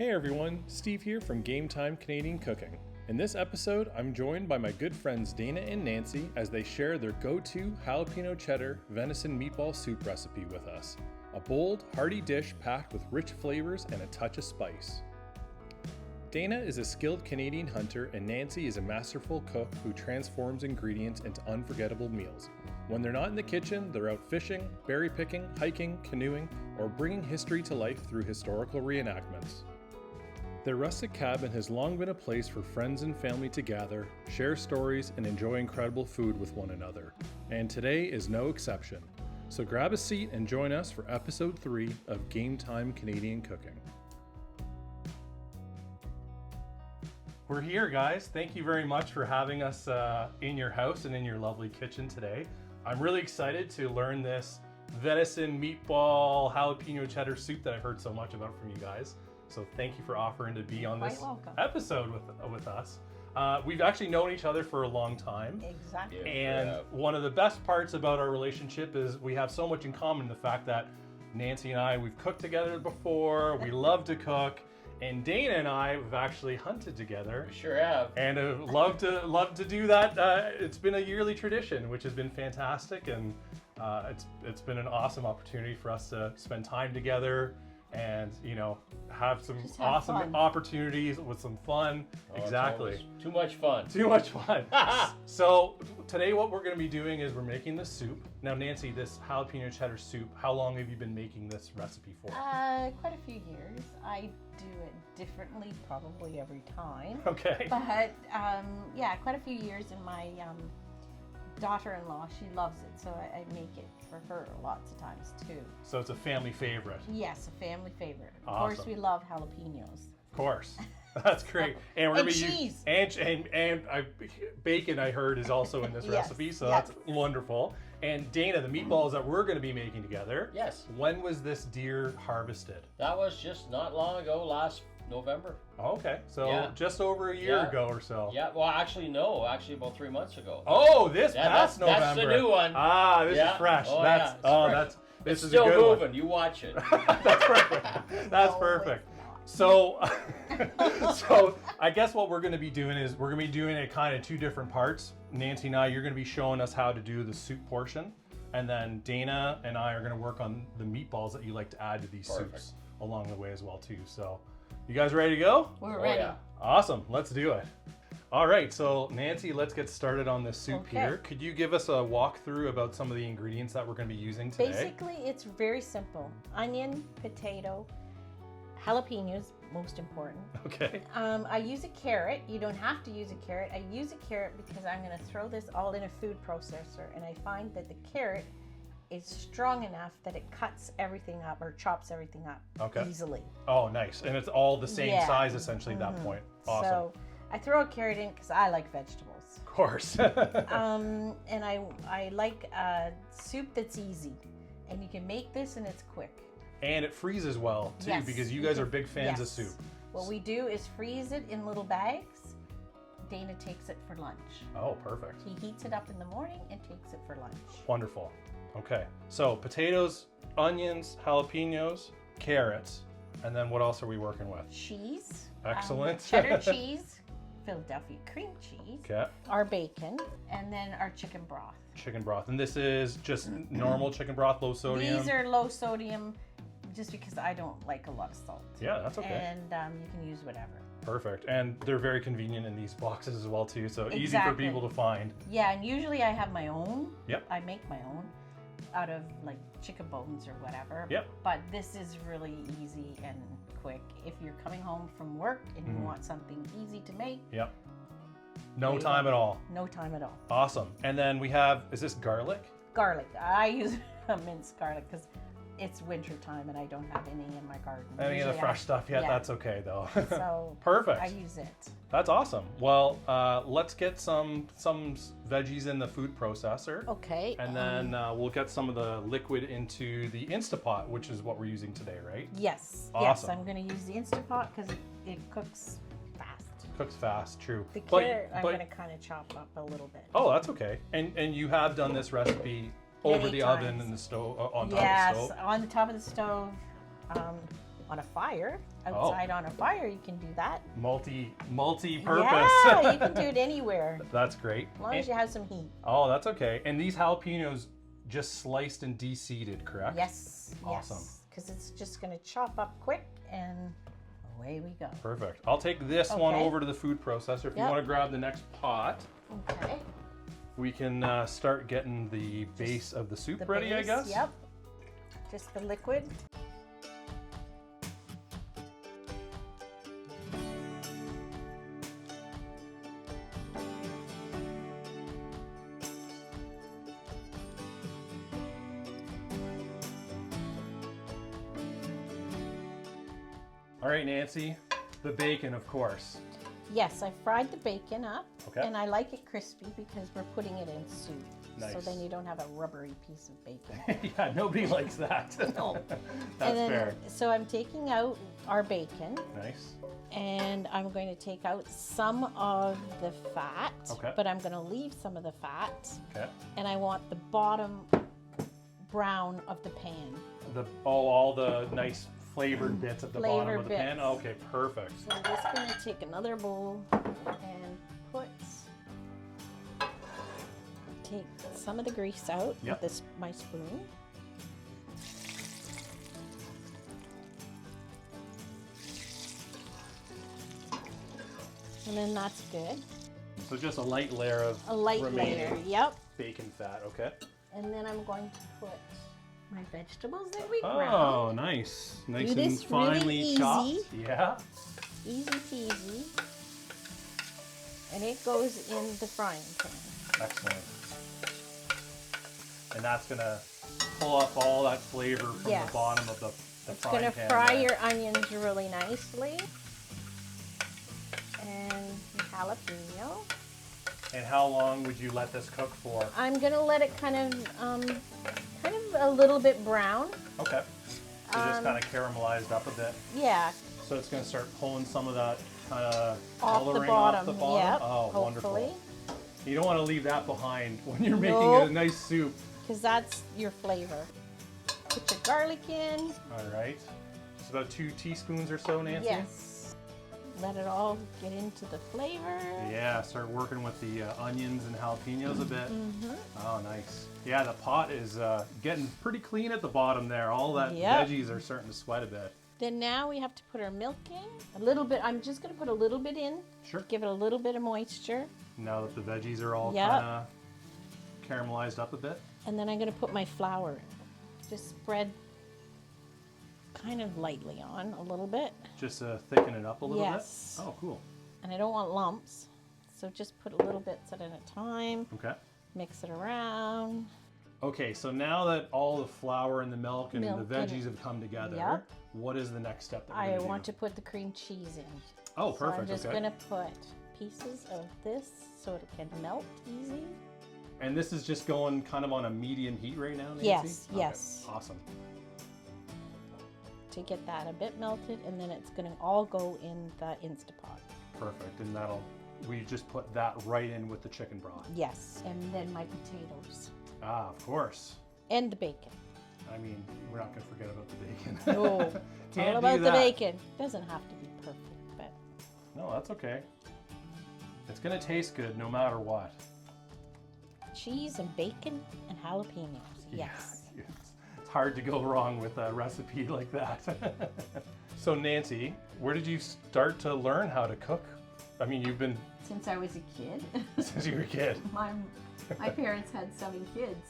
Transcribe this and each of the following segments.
Hey everyone, Steve here from Game Time Canadian Cooking. In this episode, I'm joined by my good friends Dana and Nancy as they share their go-to Jalapeño Cheddar Venison Meatball soup recipe with us. A bold, hearty dish packed with rich flavors and a touch of spice. Dana is a skilled Canadian hunter and Nancy is a masterful cook who transforms ingredients into unforgettable meals. When they're not in the kitchen, they're out fishing, berry picking, hiking, canoeing, or bringing history to life through historical reenactments. Their rustic cabin has long been a place for friends and family to gather, share stories, and enjoy incredible food with one another. And today is no exception. So grab a seat and join us for episode 3 of Game Time Canadian Cooking. We're here, guys. Thank you very much for having us in your house and in your lovely kitchen today. I'm really excited to learn this venison meatball jalapeno cheddar soup that I've heard so much about from you guys. So thank you for offering to be on this episode with us. We've actually known each other for a long time. Exactly. And one of the best parts about our relationship is we have so much in common. The fact that Nancy and I, we've cooked together before. We love to cook. And Dana and I have actually hunted together. We sure have. And love to do that. It's been a yearly tradition, which has been fantastic. And it's been an awesome opportunity for us to spend time together and, you know, have some awesome opportunities with some fun. Oh, exactly. Too much fun. Too much fun. So today what we're going to be doing is we're making the soup. Now, Nancy, this jalapeno cheddar soup, how long have you been making this recipe for? Quite a few years. I do it differently probably every time. Okay. But yeah, quite a few years, and my daughter-in-law, she loves it, so I make it for her lots of times too. So it's a family favorite. Yes, a family favorite. Of Awesome. course, we love jalapenos. Of course. That's great. And we're gonna be cheese. And bacon, I heard, is also in this Yes, recipe, so yes. that's wonderful. And Dana, the meatballs that we're gonna be making together. Yes. When was this deer harvested? That was just not long ago, last November. Okay, so Yeah. just over a year ago or so. Yeah, well, actually, no. Actually, about 3 months ago. Oh, this Yeah, past November. That's the new one. Ah, this Yeah. is fresh. Oh, That's yeah, it's fresh. this It's is still a good moving. one. You watch it. That's perfect. That's No, perfect. it's not. So, so I guess what we're going to be doing is we're going to be doing it kind of 2 different parts. Nancy and I, you're going to be showing us how to do the soup portion, and then Dana and I are going to work on the meatballs that you like to add to these soups along the way as well too. So, you guys ready to go? We're ready. Yeah. Awesome. Let's do it. All right. So, Nancy, let's get started on this soup here. Could you give us a walkthrough about some of the ingredients that we're going to be using today? Basically, it's very simple. Onion, potato, jalapenos, most important. Okay. I use a carrot. You don't have to use a carrot. I use a carrot because I'm going to throw this all in a food processor, and I find that the carrot is strong enough that it cuts everything up or chops everything up easily. Oh, nice. And it's all the same size essentially at that point. Awesome. So I throw a carrot in because I like vegetables. Of course. And I like a soup that's easy, and you can make this and it's quick. And it freezes well too, Yes. because you guys are big fans of soup. What we do is freeze it in little bags. Dana takes it for lunch. Oh, perfect. He heats it up in the morning and takes it for lunch. Wonderful. Okay. So potatoes, onions, jalapenos, carrots, and then what else are we working with? Cheese. Excellent. Cheddar cheese, Philadelphia cream cheese, Okay. our bacon, and then our chicken broth. Chicken broth. And this is just normal chicken broth, low sodium? These are low sodium just because I don't like a lot of salt. Yeah, that's okay. And you can use whatever. Perfect. And they're very convenient in these boxes as well too, so easy for Exactly. people to find. Yeah, and usually I have my own. Yep. I make my own out of like chicken bones or whatever. Yep. But this is really easy and quick. If you're coming home from work and you want something easy to make. Yep. No time at all. No time at all. Awesome. And then we have, is this garlic? Garlic. I use a minced garlic because it's winter time and I don't have any in my garden. Any of the Usually fresh stuff yet? yeah. That's okay though. So Perfect. I use it. That's awesome. Well, let's get some veggies in the food processor. Okay. And then we'll get some of the liquid into the Instapot, which is what we're using today, right? Yes. Awesome. Yes, I'm going to use the Instapot because it cooks fast. Cooks fast, true. The carrot I'm going to kind of chop up a little bit. Oh, that's okay. And you have done this recipe over Many the times. oven and the stove, on top of the Yes, stove? on the top of the stove. on a fire. Outside on a fire, you can do that. Multi-purpose. Yeah, you can do it anywhere. That's great. As long as you have some heat. Oh, that's okay. And these jalapenos just sliced and deseeded, correct? Yes. Awesome. Because it's just going to chop up quick and away we go. Perfect. I'll take this one over to the food processor. If you want to grab the next pot, okay, we can start getting the base of the soup ready, I guess. Yep. Just the liquid. All right, Nancy, the bacon, of course. Yes, I fried the bacon up, Okay. and I like it crispy because we're putting it in soup. Nice. So then you don't have a rubbery piece of bacon. Yeah, nobody likes that. No. That's fair. So I'm taking out our bacon. Nice. And I'm going to take out some of the fat, but I'm going to leave some of the fat. Okay. And I want the bottom brown of the pan. All the nice flavored bits at the bottom of the pan? Okay, perfect. So I'm just going to take another bowl and take some of the grease out with my spoon. And then that's good. So just a light layer of bacon fat, okay. And then I'm going to put my vegetables that we ground. Oh, nice. Nice and finely chopped. Yeah. Easy peasy. And it goes in the frying pan. Excellent. And that's going to pull up all that flavor from the bottom of the frying pan. It's going to fry your onions really nicely. And jalapeno. And how long would you let this cook for? I'm going to let it kind of a little bit brown. Okay. So just kind of caramelized up a bit. Yeah. So it's going to start pulling some of that kind of off coloring the bottom. Off the bottom. Yep, Oh, hopefully. wonderful. You don't want to leave that behind when you're making a nice soup. Because that's your flavor. Put your garlic in. All right. Just about 2 teaspoons or so, Nancy? Yes. Let it all get into the flavor. Yeah, start working with the onions and jalapenos a bit. Oh, nice. Yeah, the pot is getting pretty clean at the bottom there. All that veggies are starting to sweat a bit. Then now we have to put our milk in. A little bit. I'm just going to put a little bit in. Sure. Give it a little bit of moisture. Now that the veggies are all kind of caramelized up a bit. And then I'm going to put my flour in. Just spread kind of lightly on a little bit. Just thicken it up a little bit? Oh, cool. And I don't want lumps, so just put a little bit at a time. Okay. Mix it around. Okay, so now that all the flour and the milk and the veggies have come together, what is the next step that we're going to do? I want to put the cream cheese in. Oh, perfect. So I'm just going to put pieces of this so it can melt easy. And this is just going kind of on a medium heat right now, Nancy? Yes, yes. Awesome. To get that a bit melted, and then it's going to all go in the Instapot. Perfect, and we just put that right in with the chicken broth. Yes, and then my potatoes. Ah, of course. And the bacon. I mean, we're not going to forget about the bacon. No, it's all about the bacon. Doesn't have to be perfect, but... No, that's okay. It's going to taste good no matter what. Cheese and bacon and jalapenos, yes. It's hard to go wrong with a recipe like that. So Nancy, where did you start to learn how to cook? I mean, you've been... Since I was a kid. Since you were a kid. My parents had 7 kids.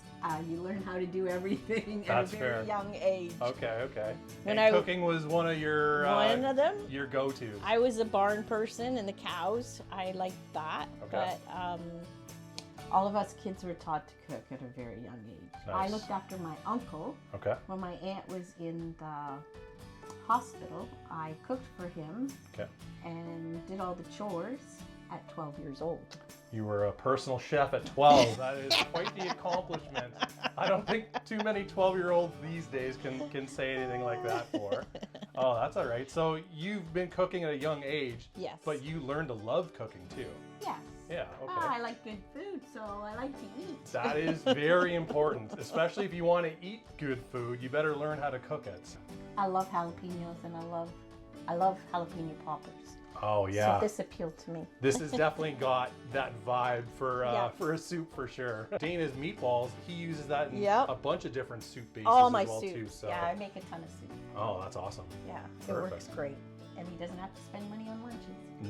You learn how to do everything at a very young age. Okay. When cooking was one of your... one of them? Your go-tos. I was a barn person and the cows. I liked that. Okay. But all of us kids were taught to cook at a very young age. Nice. I looked after my uncle. Okay. When my aunt was in the hospital, I cooked for him and did all the chores at 12 years old. You were a personal chef at 12. That is quite the accomplishment. I don't think too many 12-year-olds these days can say anything like that for. Oh, that's all right. So you've been cooking at a young age. Yes. But you learned to love cooking too. Yes. Yeah, okay. I like good food, so I like to eat. That is very important, especially if you want to eat good food. You better learn how to cook it. I love jalapenos, and I love jalapeno poppers. Oh yeah. So this appealed to me. This has definitely got that vibe for Yeah. for a soup for sure. Dana's meatballs, he uses that in Yep. a bunch of different soup bases All as my well soups. too. So. Yeah, I make a ton of soup. Oh, that's awesome. Yeah, Perfect. it works great. And he doesn't have to spend money on lunches.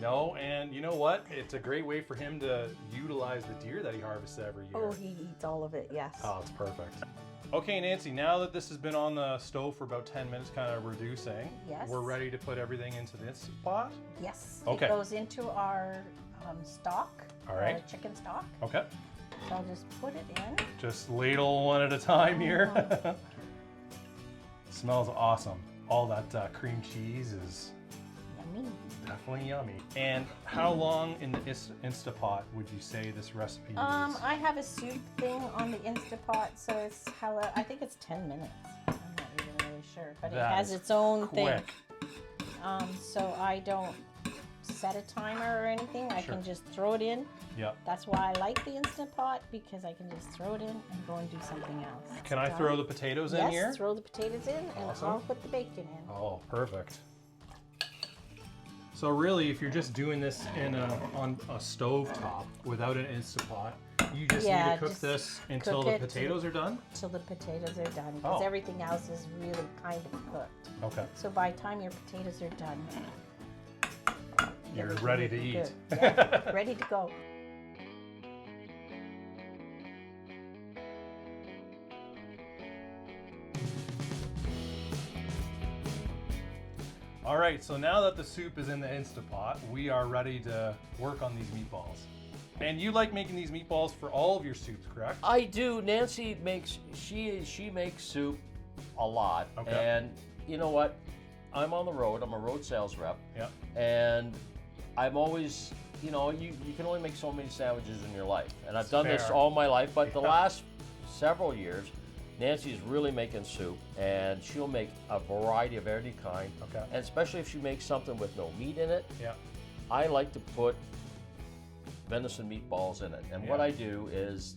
No, and you know what? It's a great way for him to utilize the deer that he harvests every year. Oh, he eats all of it, yes. Oh, it's perfect. Okay, Nancy, now that this has been on the stove for about 10 minutes, kind of reducing, Yes. we're ready to put everything into the Instant Pot? Yes. Okay. It goes into our stock. All right. Our chicken stock. Okay. So I'll just put it in. Just ladle one at a time here. Smells awesome. All that cream cheese is Yummy. definitely yummy. And how long in the Instapot would you say this recipe is? I have a soup thing on the Instapot, so it's I think it's 10 minutes. I'm not even really sure, but That it has is its own quick. thing. So I don't set a timer or anything. I Sure. can just throw it in. Yep. That's why I like the Instant Pot, because I can just throw it in and go and do something else. Can I Done. throw the potatoes in Yes, here? throw the potatoes in, and Awesome. I'll put the bacon in. Oh, perfect. So really, if you're just doing this on a stove top without an Instapot, you just need Yeah, to cook just this until cook the it potatoes are done? Till the potatoes are done, because Oh. everything else is really kind of cooked. Okay. So by the time your potatoes are done, You're everything ready will to be eat. good. Yeah, ready to go. All right, so now that the soup is in the Instapot, we are ready to work on these meatballs. And you like making these meatballs for all of your soups, correct? I do. Nancy makes she makes soup a lot, Okay. and you know what? I'm on the road. I'm a road sales rep, Yeah. and I'm always, you can only make so many sandwiches in your life, and I've done this Fair. all my life. But the Yeah. last several years, Nancy's really making soup, and she'll make a variety of every kind. Okay. And especially if she makes something with no meat in it, Yeah. I like to put venison meatballs in it. And what Yeah. I do is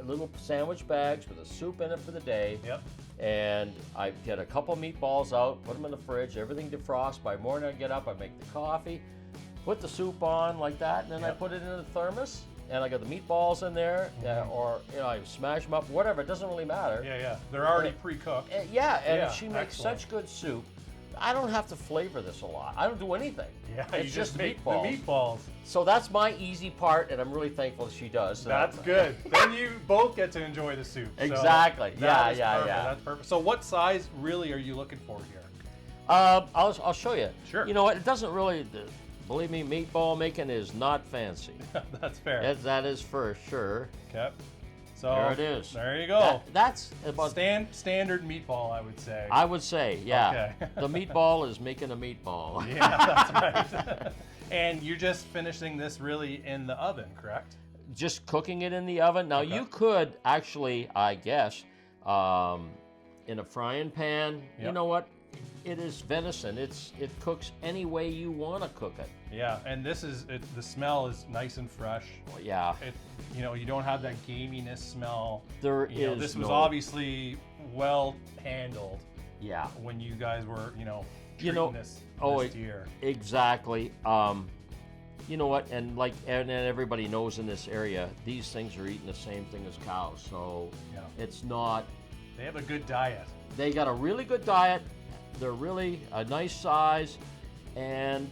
little sandwich bags with a soup in it for the day. Yep. And I get a couple meatballs out, put them in the fridge, everything defrosts. By morning I get up, I make the coffee, put the soup on like that, and then I Yep. put it in the thermos. And I got the meatballs in there, or I smash them up, whatever. It doesn't really matter. Yeah, yeah. They're already pre-cooked. And Yeah, she makes excellent. such good soup. I don't have to flavor this a lot. I don't do anything. Yeah, it's you just make meatballs. the meatballs. So that's my easy part, and I'm really thankful that she does. So That's good. Then you both get to enjoy the soup. So Exactly. that is Yeah. perfect. That's perfect. So what size really are you looking for here? I'll show you. Sure. You know what? It doesn't really. Believe me, meatball making is not fancy. That's fair. That is for sure. Okay. So There it is. There you go. That's about. Standard meatball, I would say. I would say, yeah. Okay. The meatball is making a meatball. Yeah, that's right. And you're just finishing this really in the oven, correct? Just cooking it in the oven. Now Okay. you could actually, I guess, in a frying pan. You Yep. know what? It is venison. It cooks any way you want to cook it. Yeah, and this is the smell is nice and fresh. Well, yeah. You don't have that gaminess smell. There is This was no- obviously well handled Yeah. when you guys were, treating this deer. Exactly. You know what? And everybody knows in this area, these things are eating the same thing as cows. So Yeah. it's not. They have a good diet. They got a really good diet. They're really a nice size, and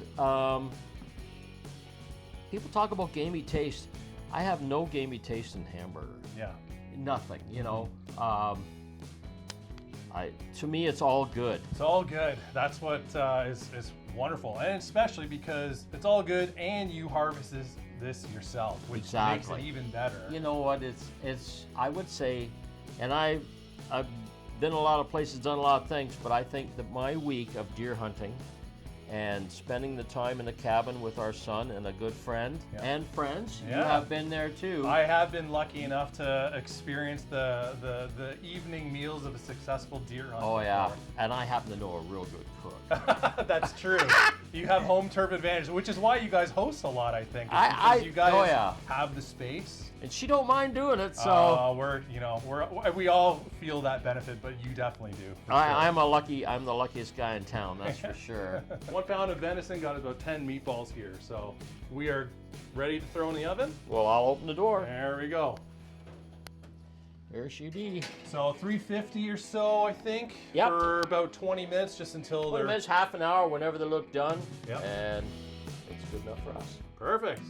people talk about gamey taste. I have no gamey taste in hamburger. Yeah. Nothing. To me, it's all good. It's all good. That's what is wonderful, and especially because it's all good, and you harvest this yourself, which Exactly. makes it even better. You know what? It's. I would say, and I've been a lot of places, done a lot of things, but I think that my week of deer hunting and spending the time in the cabin with our son and a good friend and friends. Yeah. You have been there too. I have been lucky enough to experience the evening meals of a successful deer hunt. Oh yeah, and I happen to know a real good cook. That's true. You have home turf advantage, which is why you guys host a lot, I think. Because you guys have the space. And she don't mind doing it, so we all feel that benefit, but you definitely do. I'm the luckiest guy in town, that's for sure. 1 pound of venison got about 10 meatballs here, so we are ready to throw in the oven. Well, I'll open the door. There we go. There she be. So 350 or so, I think, for about 20 minutes, just until 20 minutes, half an hour, whenever they look done, Yep. and it's good enough for us. Perfect.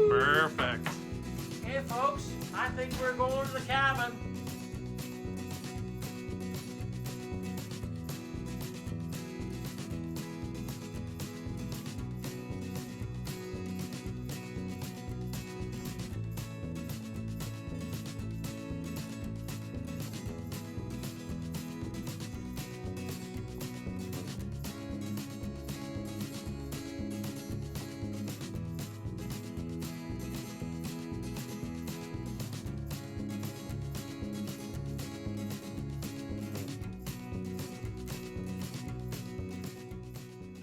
Perfect. Hey folks, I think we're going to the cabin.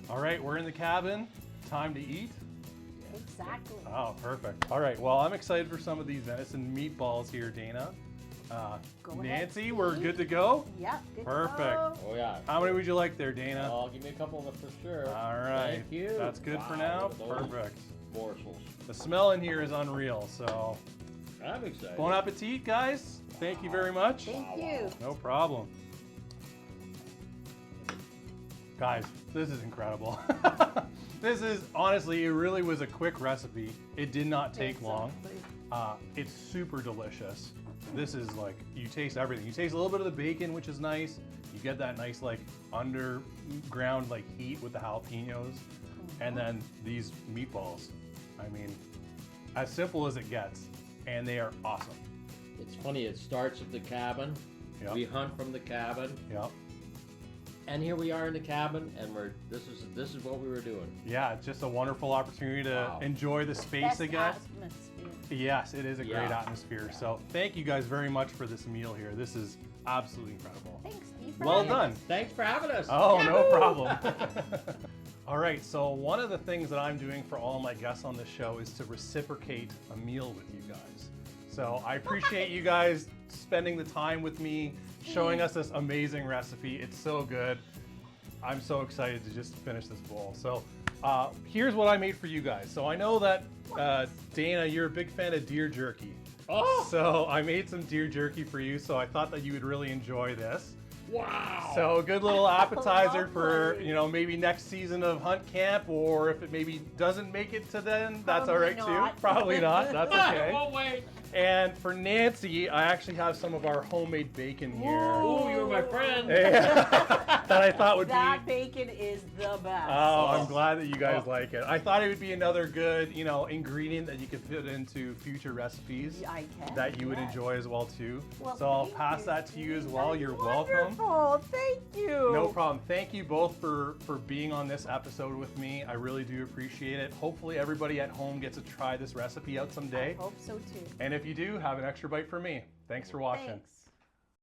All right, we're in the cabin. Time to eat. Exactly. Oh, perfect. All right, well, I'm excited for some of these venison meatballs here, Dana. Nancy, we're good to go? Yep, good Perfect. to go. Oh yeah. How many would you like there, Dana? Oh, give me a couple of them for sure. All right. Thank you. That's good for now. Perfect. Morsels. The smell in here is unreal, so I'm excited. bon appetit, guys. Thank you very much. Thank you. No problem. Guys, this is incredible. This is, honestly, it really was a quick recipe. It did not take long. It's super delicious. This is like, you taste everything. You taste a little bit of the bacon, which is nice. You get that nice like underground like heat with the jalapenos. And then these meatballs. I mean, as simple as it gets. And they are awesome. It's funny, it starts at the cabin. Yep. We hunt from the cabin. Yep. And here we are in the cabin, and this is what we were doing. Yeah, it's just a wonderful opportunity to enjoy the space Best again. atmosphere. Yes, it is a great Yeah. atmosphere. So thank you guys very much for this meal here. This is absolutely incredible. Thanks, Steve. for Well having done. us. Thanks for having us. Oh, no problem. All right, so one of the things that I'm doing for all my guests on this show is to reciprocate a meal with you guys. So I appreciate you guys spending the time with me, showing us this amazing recipe. It's so good. I'm so excited to just finish this bowl. So here's what I made for you guys. So I know that, Dana, you're a big fan of deer jerky. Oh! So I made some deer jerky for you, so I thought that you would really enjoy this. Wow! So a good little appetizer for, maybe next season of Hunt Camp, or if it maybe doesn't make it to then, that's all right too. Probably not, that's okay. Oh, wait. And for Nancy, I actually have some of our homemade bacon here. Ooh, you're my friend. That I thought would That be. bacon is the best. Oh, I'm glad that you guys like it. I thought it would be another good, ingredient that you could fit into future recipes I can. that you would enjoy as well too. Well, So I'll thank pass you, that to you as well. That's You're welcome. Wonderful. Thank you. No problem. Thank you both for being on this episode with me. I really do appreciate it. Hopefully everybody at home gets to try this recipe out someday. I hope so too. And if you do, have an extra bite for me. Thanks for watching. Thanks.